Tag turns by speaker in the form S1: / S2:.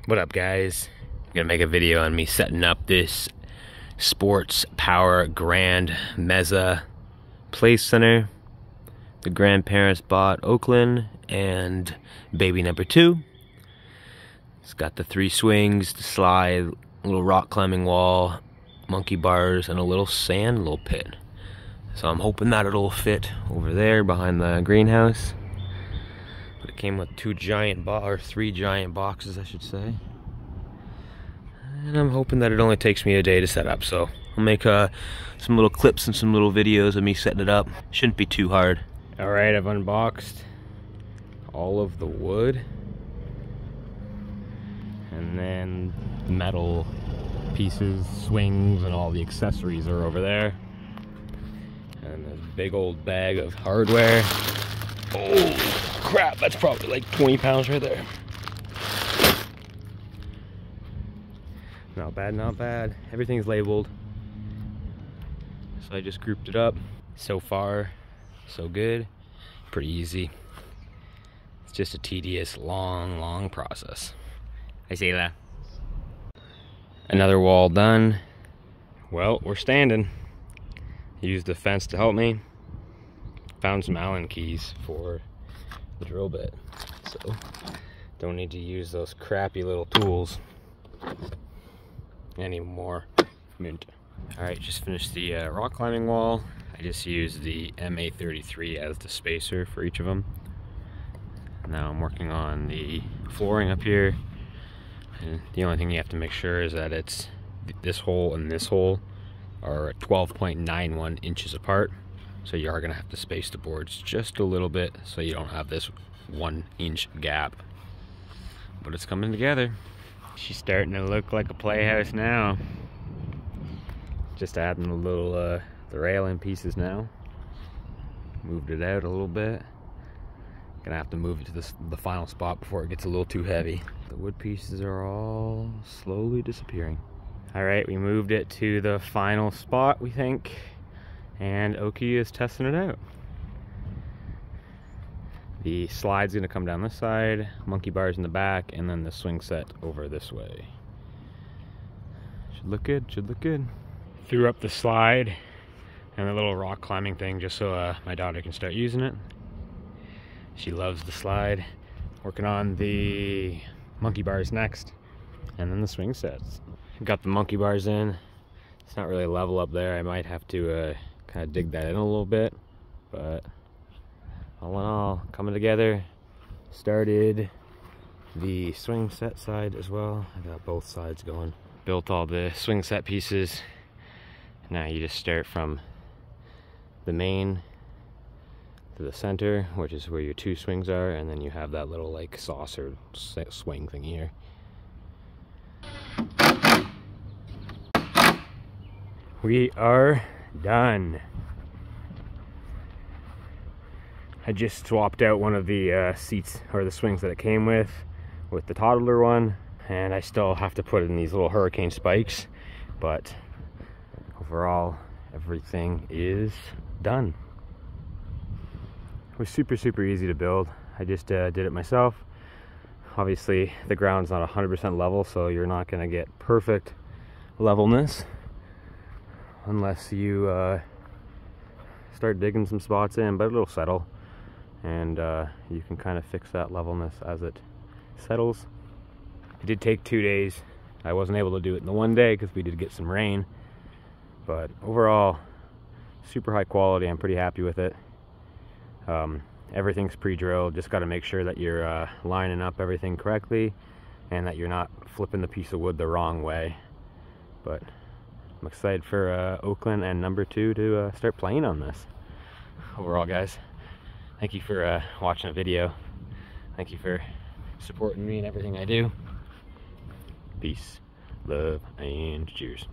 S1: What up, guys? I'm gonna make a video on me setting up this Sportspower Grand Mesa Play Center. The grandparents bought Oaklyn and baby number 2. It's got the 3 swings, the slide, a little rock climbing wall, monkey bars, and a little pit. So I'm hoping that it'll fit over there behind the greenhouse. But it came with 3 giant boxes, I should say. And I'm hoping that it only takes me a day to set up. So I'll make some little clips and some little videos of me setting it up. Shouldn't be too hard. All right, I've unboxed all of the wood. And then metal pieces, swings, and all the accessories are over there. And this big old bag of hardware. Oh crap, that's probably like 20 pounds right there. Not bad, not bad. Everything's labeled. So I just grouped it up. So far, so good. Pretty easy. It's just a tedious, long process. I say that. Another wall done. Well, we're standing. Used the fence to help me. Found some Allen keys for the drill bit. So, don't need to use those crappy little tools anymore. Mint. Alright, just finished the rock climbing wall. I just used the MA33 as the spacer for each of them. Now I'm working on the flooring up here. And the only thing you have to make sure is that it's this hole and this hole are 12.91 inches apart. So you are going to have to space the boards just a little bit so you don't have this 1-inch gap. But it's coming together. She's starting to look like a playhouse now. Just adding a little the railing pieces now. Moved it out a little bit. Gonna have to move it to the final spot before it gets a little too heavy. The wood pieces are all slowly disappearing. All right, we moved it to the final spot, we think, and Oki is testing it out. The slide's gonna come down this side, monkey bars in the back, and then the swing set over this way. Should look good, should look good. Threw up the slide and the little rock climbing thing just so my daughter can start using it. She loves the slide. Working on the monkey bars next, and then the swing sets. Got the monkey bars in. It's not really level up there. I might have to kind of dig that in a little bit, but all in all, coming together. Started the swing set side as well. I got both sides going. Built all the swing set pieces. Now you just start from the main to the center, which is where your 2 swings are, and then you have that little like saucer swing thing here. We are done. I just swapped out one of the seats or the swings that it came with the toddler one, and I still have to put in these little hurricane spikes, but overall everything is done. It was super easy to build. I just did it myself. Obviously the ground's not 100% level, so you're not going to get perfect levelness unless you start digging some spots in, but it'll settle, and you can kind of fix that levelness as it settles. It did take 2 days. I wasn't able to do it in the one day because we did get some rain, but overall super high quality. I'm pretty happy with it. Everything's pre-drilled. Just got to make sure that you're lining up everything correctly and that you're not flipping the piece of wood the wrong way. But I'm excited for Oaklyn and number 2 to start playing on this. Overall, guys, thank you for watching the video. Thank you for supporting me in everything I do. Peace, love, and cheers.